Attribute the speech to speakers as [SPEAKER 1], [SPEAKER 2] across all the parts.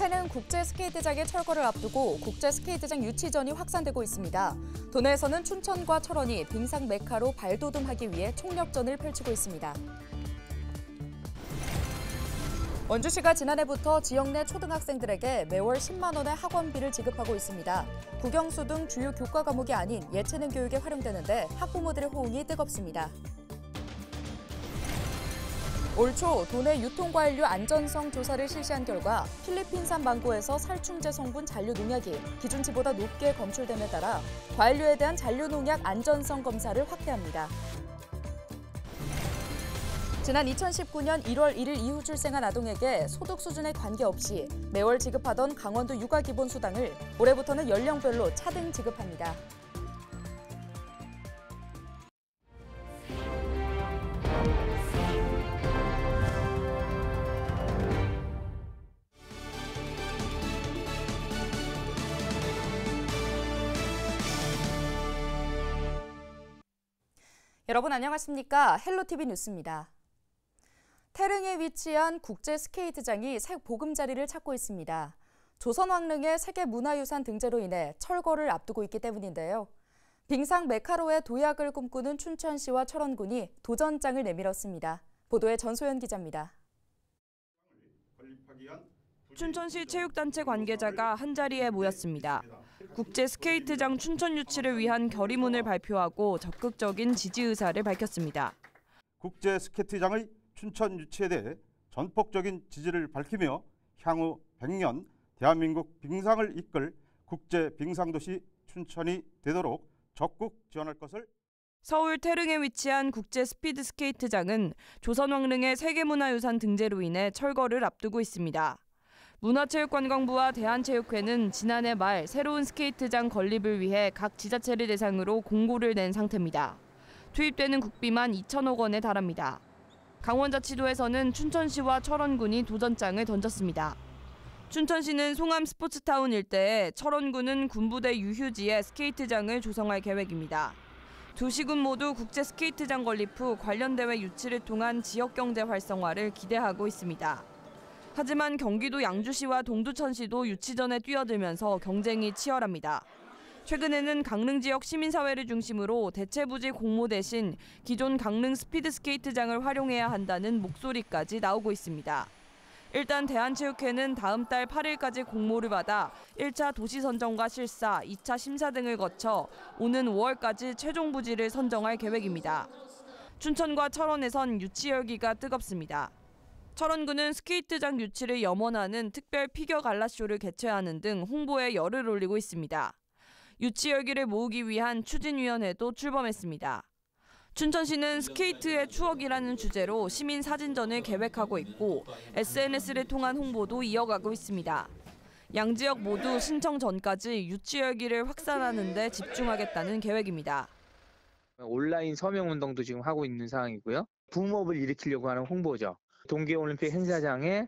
[SPEAKER 1] 예체능 국제 스케이트장의 철거를 앞두고 국제 스케이트장 유치전이 확산되고 있습니다. 도내에서는 춘천과 철원이 빙상 메카로 발돋움하기 위해 총력전을 펼치고 있습니다. 원주시가 지난해부터 지역 내 초등학생들에게 매월 10만 원의 학원비를 지급하고 있습니다. 국영수 등 주요 교과 과목이 아닌 예체능 교육에 활용되는데 학부모들의 호응이 뜨겁습니다. 올 초 도내 유통과일류 안전성 조사를 실시한 결과 필리핀산 망고에서 살충제 성분 잔류 농약이 기준치보다 높게 검출됨에 따라 과일류에 대한 잔류 농약 안전성 검사를 확대합니다. 지난 2019년 1월 1일 이후 출생한 아동에게 소득 수준에 관계없이 매월 지급하던 강원도 육아기본수당을 올해부터는 연령별로 차등 지급합니다. 여러분 안녕하십니까? 헬로티비 뉴스입니다. 태릉에 위치한 국제 스케이트장이 새 보금자리를 찾고 있습니다. 조선왕릉의 세계문화유산 등재로 인해 철거를 앞두고 있기 때문인데요. 빙상 메카로의 도약을 꿈꾸는 춘천시와 철원군이 도전장을 내밀었습니다. 보도에 전소연 기자입니다.
[SPEAKER 2] 춘천시 체육단체 관계자가 한자리에 모였습니다. 국제 스케이트장 춘천 유치를 위한 결의문을 발표하고 적극적인 지지 의사를 밝혔습니다.
[SPEAKER 3] 국제 스케이트장의 춘천 유치에 대해 전폭적인 지지를 밝히며 향후 100년 대한민국 빙상을 이끌 국제 빙상도시 춘천이 되도록 적극 지원할 것을.
[SPEAKER 2] 서울 태릉에 위치한 국제 스피드 스케이트장은 조선왕릉의 세계문화유산 등재로 인해 철거를 앞두고 있습니다. 문화체육관광부와 대한체육회는 지난해 말 새로운 스케이트장 건립을 위해 각 지자체를 대상으로 공고를 낸 상태입니다. 투입되는 국비만 2천억 원에 달합니다. 강원자치도에서는 춘천시와 철원군이 도전장을 던졌습니다. 춘천시는 송암 스포츠타운 일대에, 철원군은 군부대 유휴지에 스케이트장을 조성할 계획입니다. 두 시군 모두 국제 스케이트장 건립 후 관련 대회 유치를 통한 지역 경제 활성화를 기대하고 있습니다. 하지만 경기도 양주시와 동두천시도 유치전에 뛰어들면서 경쟁이 치열합니다. 최근에는 강릉 지역 시민사회를 중심으로 대체부지 공모 대신 기존 강릉 스피드 스케이트장을 활용해야 한다는 목소리까지 나오고 있습니다. 일단 대한체육회는 다음 달 8일까지 공모를 받아 1차 도시선정과 실사, 2차 심사 등을 거쳐 오는 5월까지 최종 부지를 선정할 계획입니다. 춘천과 철원에선 유치 열기가 뜨겁습니다. 철원군은 스케이트장 유치를 염원하는 특별 피겨 갈라쇼를 개최하는 등 홍보에 열을 올리고 있습니다. 유치 열기를 모으기 위한 추진위원회도 출범했습니다. 춘천시는 스케이트의 추억이라는 주제로 시민 사진전을 계획하고 있고 SNS를 통한 홍보도 이어가고 있습니다. 양 지역 모두 신청 전까지 유치 열기를 확산하는 데 집중하겠다는 계획입니다.
[SPEAKER 4] 온라인 서명운동도 지금 하고 있는 상황이고요. 붐업을 일으키려고 하는 홍보죠. 동계올림픽 행사장에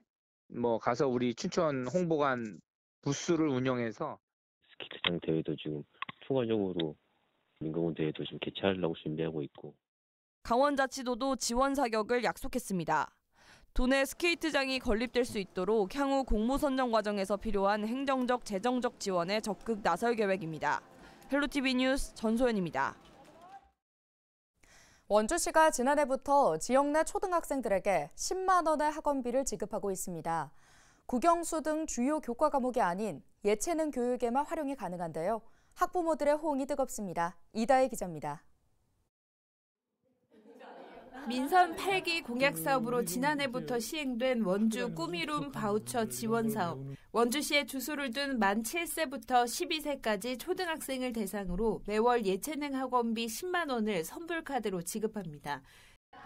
[SPEAKER 4] 가서 우리 춘천 홍보관 부스를 운영해서
[SPEAKER 5] 스케이트장 대회도 지금 추가적으로 민간원 대회도 지금 개최하려고 준비하고 있고.
[SPEAKER 2] 강원자치도도 지원 사격을 약속했습니다. 도내 스케이트장이 건립될 수 있도록 향후 공모 선정 과정에서 필요한 행정적, 재정적 지원에 적극 나설 계획입니다. 헬로티비 뉴스 전소연입니다.
[SPEAKER 1] 원주시가 지난해부터 지역 내 초등학생들에게 10만 원의 학원비를 지급하고 있습니다. 국영수 등 주요 교과 과목이 아닌 예체능 교육에만 활용이 가능한데요. 학부모들의 호응이 뜨겁습니다. 이다혜 기자입니다.
[SPEAKER 6] 민선 8기 공약 사업으로 지난해부터 시행된 원주 꾸미룸 바우처 지원 사업. 원주시에 주소를 둔 만 7세부터 12세까지 초등학생을 대상으로 매월 예체능 학원비 10만 원을 선불카드로 지급합니다.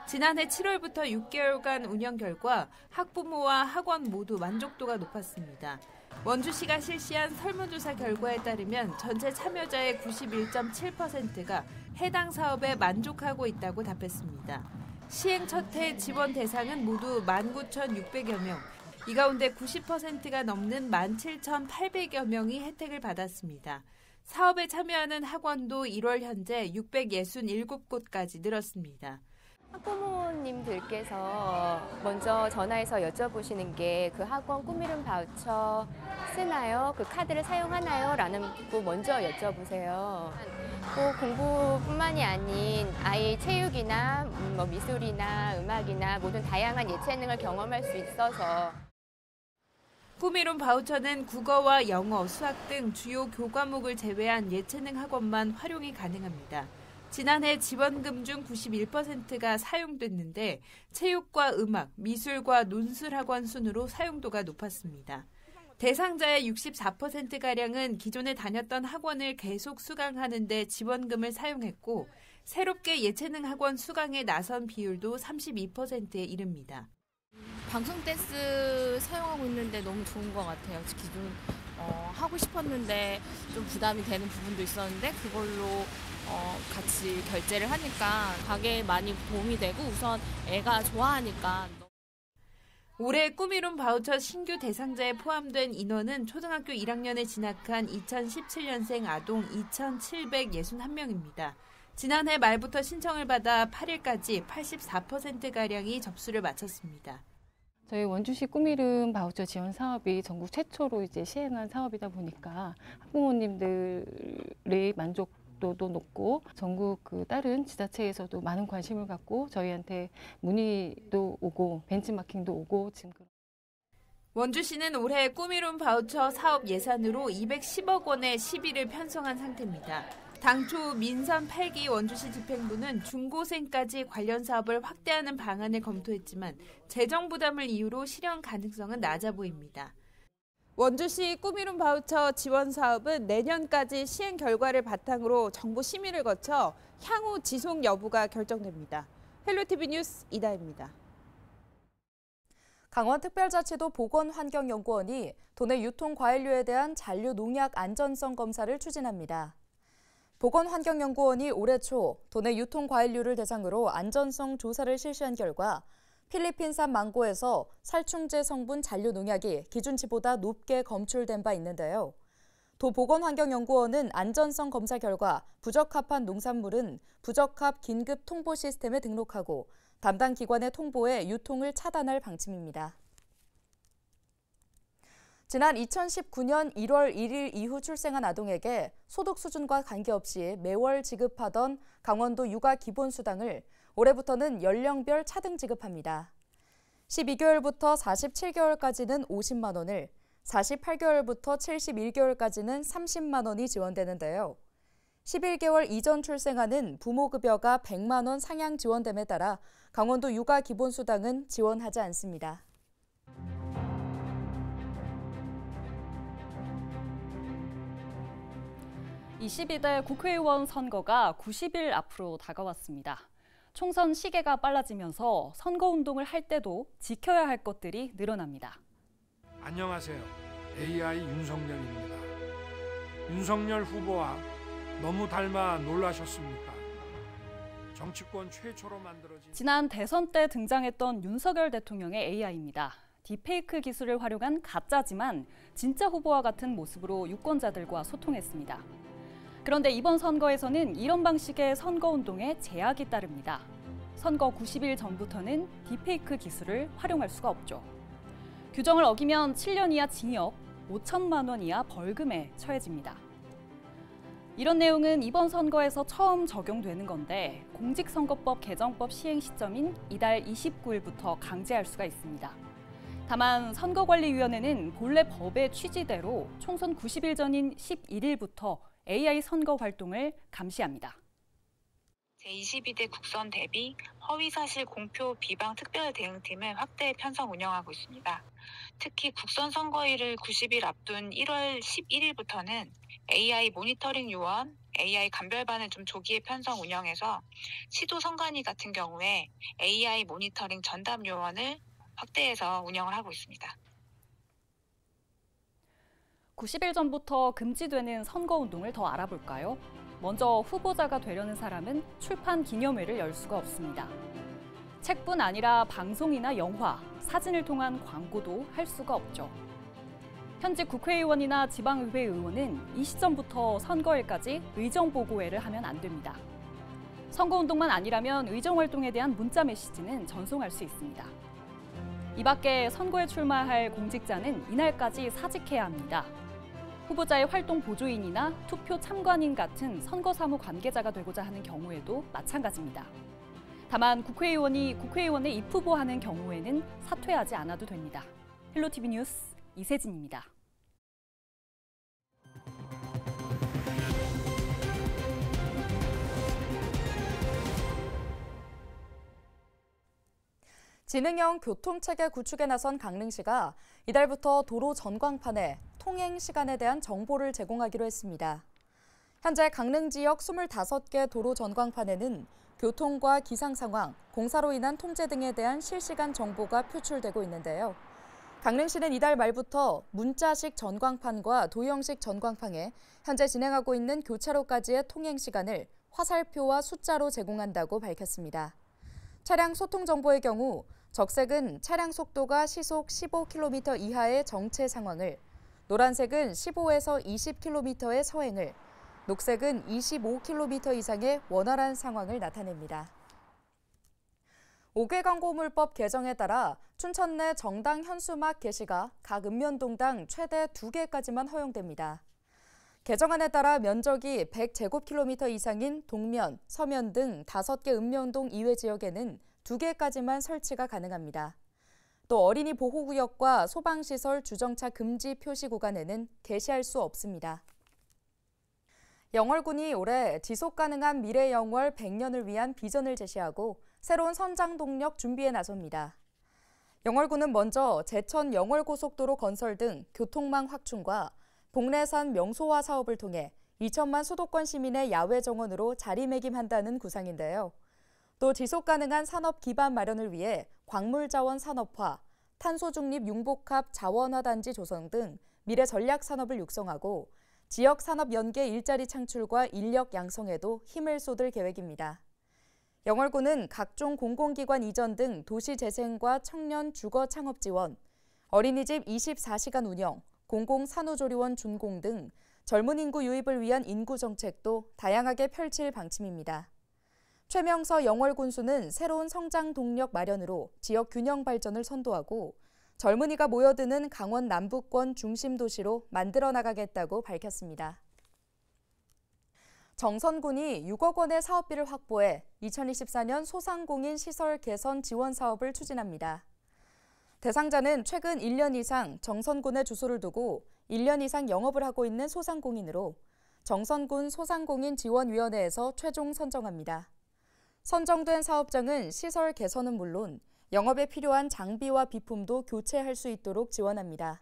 [SPEAKER 6] 지난해 7월부터 6개월간 운영 결과 학부모와 학원 모두 만족도가 높았습니다. 원주시가 실시한 설문조사 결과에 따르면 전체 참여자의 91.7%가 해당 사업에 만족하고 있다고 답했습니다. 시행 첫 해 지원 대상은 모두 19,600여 명, 이 가운데 90%가 넘는 17,800여 명이 혜택을 받았습니다. 사업에 참여하는 학원도 1월 현재 667곳까지 늘었습니다.
[SPEAKER 7] 학부모님들께서 먼저 전화해서 여쭤보시는 게 그 학원 꿈이름 바우처 쓰나요? 그 카드를 사용하나요? 라는 거 먼저 여쭤보세요. 꼭 공부뿐만이 아닌 아이 체육이나 미술이나 음악이나 모든 다양한 예체능을 경험할 수 있어서.
[SPEAKER 6] 꿈이룸 바우처는 국어와 영어, 수학 등 주요 교과목을 제외한 예체능 학원만 활용이 가능합니다. 지난해 지원금 중 91%가 사용됐는데 체육과 음악, 미술과 논술학원 순으로 사용도가 높았습니다. 대상자의 64%가량은 기존에 다녔던 학원을 계속 수강하는 데 지원금을 사용했고 새롭게 예체능 학원 수강에 나선 비율도 32%에 이릅니다.
[SPEAKER 8] 방송 댄스 사용하고 있는데 너무 좋은 것 같아요. 기존 하고 싶었는데 좀 부담이 되는 부분도 있었는데 그걸로 같이 결제를 하니까 가게에 많이 도움이 되고 우선 애가 좋아하니까.
[SPEAKER 6] 올해 꿈이룸 바우처 신규 대상자에 포함된 인원은 초등학교 1학년에 진학한 2017년생 아동 2,761명입니다. 지난해 말부터 신청을 받아 8일까지 84%가량이 접수를 마쳤습니다.
[SPEAKER 9] 저희 원주시 꿈이름 바우처 지원 사업이 전국 최초로 시행한 사업이다 보니까 학부모님들의 만족도도 높고 전국 다른 지자체에서도 많은 관심을 갖고 저희한테 문의도 오고 벤치마킹도 오고 지금.
[SPEAKER 6] 원주시는 올해 꿈이룸 바우처 사업 예산으로 210억 원의 시비를 편성한 상태입니다. 당초 민선 8기 원주시 집행부는 중고생까지 관련 사업을 확대하는 방안을 검토했지만 재정 부담을 이유로 실현 가능성은 낮아 보입니다. 원주시 꿈이룸 바우처 지원 사업은 내년까지 시행 결과를 바탕으로 정부 심의를 거쳐 향후 지속 여부가 결정됩니다. 헬로티비 뉴스 이다혜입니다.
[SPEAKER 1] 강원특별자치도 보건환경연구원이 도내 유통과일류에 대한 잔류 농약 안전성 검사를 추진합니다. 보건환경연구원이 올해 초 도내 유통과일류를 대상으로 안전성 조사를 실시한 결과 필리핀산 망고에서 살충제 성분 잔류 농약이 기준치보다 높게 검출된 바 있는데요. 도 보건환경연구원은 안전성 검사 결과 부적합한 농산물은 부적합 긴급 통보 시스템에 등록하고 담당 기관에 통보해 유통을 차단할 방침입니다. 지난 2019년 1월 1일 이후 출생한 아동에게 소득 수준과 관계없이 매월 지급하던 강원도 육아 기본수당을 올해부터는 연령별 차등 지급합니다. 12개월부터 47개월까지는 50만 원을, 48개월부터 71개월까지는 30만 원이 지원되는데요. 11개월 이전 출생아는 부모급여가 100만 원 상향 지원됨에 따라 강원도 육아 기본수당은 지원하지 않습니다.
[SPEAKER 10] 22대 국회의원 선거가 90일 앞으로 다가왔습니다. 총선 시계가 빨라지면서 선거운동을 할 때도 지켜야 할 것들이 늘어납니다.
[SPEAKER 11] 안녕하세요. AI 윤석열입니다. 윤석열 후보와 너무 닮아 놀라셨습니까? 정치권 최초로 만들어진
[SPEAKER 10] 지난 대선 때 등장했던 윤석열 대통령의 AI입니다. 딥페이크 기술을 활용한 가짜지만 진짜 후보와 같은 모습으로 유권자들과 소통했습니다. 그런데 이번 선거에서는 이런 방식의 선거운동에 제약이 따릅니다. 선거 90일 전부터는 딥페이크 기술을 활용할 수가 없죠. 규정을 어기면 7년 이하 징역, 5천만 원 이하 벌금에 처해집니다. 이런 내용은 이번 선거에서 처음 적용되는 건데 공직선거법 개정법 시행 시점인 이달 29일부터 강제할 수가 있습니다. 다만 선거관리위원회는 본래 법의 취지대로 총선 90일 전인 11일부터 AI 선거 활동을 감시합니다.
[SPEAKER 12] 제22대 국선 대비 허위사실 공표 비방 특별대응팀을 확대 편성 운영하고 있습니다. 특히 국선 선거일을 90일 앞둔 1월 11일부터는 AI 모니터링 요원, AI 감별반을 좀 조기에 편성 운영해서 시도 선관위 같은 경우에 AI 모니터링 전담 요원을 확대해서 운영을 하고 있습니다.
[SPEAKER 10] 90일 전부터 금지되는 선거운동을 더 알아볼까요? 먼저 후보자가 되려는 사람은 출판 기념회를 열 수가 없습니다. 책뿐 아니라 방송이나 영화, 사진을 통한 광고도 할 수가 없죠. 현직 국회의원이나 지방의회 의원은 이 시점부터 선거일까지 의정보고회를 하면 안 됩니다. 선거운동만 아니라면 의정활동에 대한 문자 메시지는 전송할 수 있습니다. 이 밖에 선거에 출마할 공직자는 이날까지 사직해야 합니다. 후보자의 활동 보조인이나 투표 참관인 같은 선거 사무 관계자가 되고자 하는 경우에도 마찬가지입니다. 다만 국회의원에 입후보하는 경우에는 사퇴하지 않아도 됩니다. 헬로티비 뉴스 이세진입니다.
[SPEAKER 1] 지능형 교통체계 구축에 나선 강릉시가 이달부터 도로 전광판에 통행 시간에 대한 정보를 제공하기로 했습니다. 현재 강릉 지역 25개 도로 전광판에는 교통과 기상 상황, 공사로 인한 통제 등에 대한 실시간 정보가 표출되고 있는데요. 강릉시는 이달 말부터 문자식 전광판과 도형식 전광판에 현재 진행하고 있는 교차로까지의 통행 시간을 화살표와 숫자로 제공한다고 밝혔습니다. 차량 소통 정보의 경우 적색은 차량 속도가 시속 15km 이하의 정체 상황을, 노란색은 15에서 20km의 서행을, 녹색은 25km 이상의 원활한 상황을 나타냅니다. 5개 광고물법 개정에 따라 춘천 내 정당 현수막 게시가 각 읍면동당 최대 2개까지만 허용됩니다. 개정안에 따라 면적이 100제곱킬로미터 이상인 동면, 서면 등 5개 읍면동 이외 지역에는 2개까지만 설치가 가능합니다. 또 어린이 보호구역과 소방시설 주정차 금지 표시 구간에는 게시할 수 없습니다. 영월군이 올해 지속가능한 미래 영월 100년을 위한 비전을 제시하고 새로운 선장 동력 준비에 나섭니다. 영월군은 먼저 제천 영월고속도로 건설 등 교통망 확충과 복례산 명소화 사업을 통해 2천만 수도권 시민의 야외 정원으로 자리매김한다는 구상인데요. 또 지속가능한 산업 기반 마련을 위해 광물자원 산업화, 탄소중립 융복합 자원화 단지 조성 등 미래 전략 산업을 육성하고 지역 산업 연계 일자리 창출과 인력 양성에도 힘을 쏟을 계획입니다. 영월군은 각종 공공기관 이전 등 도시 재생과 청년 주거 창업 지원, 어린이집 24시간 운영, 공공산후조리원 준공 등 젊은 인구 유입을 위한 인구 정책도 다양하게 펼칠 방침입니다. 최명서 영월군수는 새로운 성장 동력 마련으로 지역 균형 발전을 선도하고 젊은이가 모여드는 강원 남부권 중심 도시로 만들어 나가겠다고 밝혔습니다. 정선군이 6억 원의 사업비를 확보해 2024년 소상공인 시설 개선 지원 사업을 추진합니다. 대상자는 최근 1년 이상 정선군에 주소를 두고 1년 이상 영업을 하고 있는 소상공인으로 정선군 소상공인지원위원회에서 최종 선정합니다. 선정된 사업장은 시설 개선은 물론 영업에 필요한 장비와 비품도 교체할 수 있도록 지원합니다.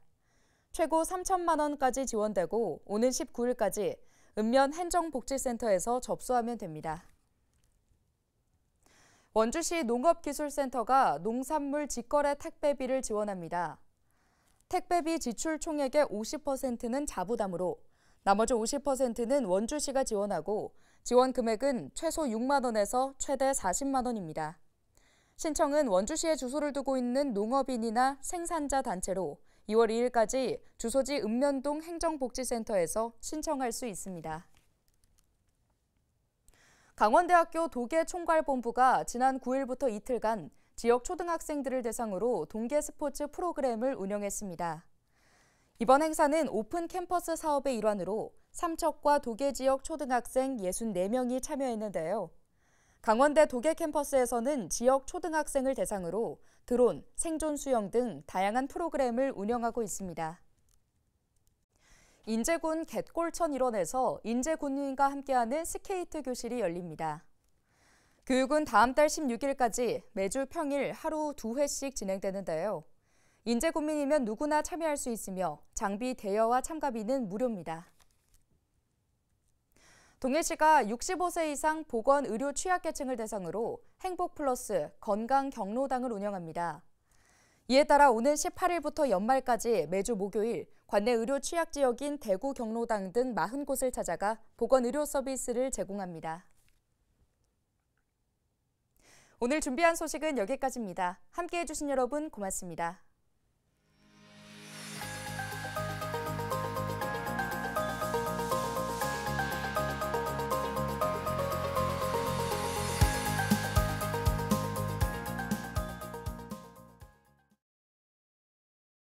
[SPEAKER 1] 최고 3천만 원까지 지원되고 오는 19일까지 읍면 행정복지센터에서 접수하면 됩니다. 원주시 농업기술센터가 농산물 직거래 택배비를 지원합니다. 택배비 지출 총액의 50%는 자부담으로 나머지 50%는 원주시가 지원하고 지원 금액은 최소 6만 원에서 최대 40만 원입니다. 신청은 원주시에 주소를 두고 있는 농업인이나 생산자 단체로 2월 2일까지 주소지 읍면동 행정복지센터에서 신청할 수 있습니다. 강원대학교 도계총괄본부가 지난 9일부터 이틀간 지역 초등학생들을 대상으로 동계 스포츠 프로그램을 운영했습니다. 이번 행사는 오픈 캠퍼스 사업의 일환으로 삼척과 도계 지역 초등학생 64명이 참여했는데요. 강원대 도계 캠퍼스에서는 지역 초등학생을 대상으로 드론, 생존 수영 등 다양한 프로그램을 운영하고 있습니다. 인제군 갯골천 일원에서 인제군민과 함께하는 스케이트 교실이 열립니다. 교육은 다음 달 16일까지 매주 평일 하루 2회씩 진행되는데요. 인제군민이면 누구나 참여할 수 있으며 장비 대여와 참가비는 무료입니다. 동해시가 65세 이상 보건 의료 취약계층을 대상으로 행복플러스 건강 경로당을 운영합니다. 이에 따라 오는 18일부터 연말까지 매주 목요일 관내 의료 취약 지역인 대구 경로당 등 40곳을 찾아가 보건 의료 서비스를 제공합니다. 오늘 준비한 소식은 여기까지입니다. 함께해 주신 여러분 고맙습니다.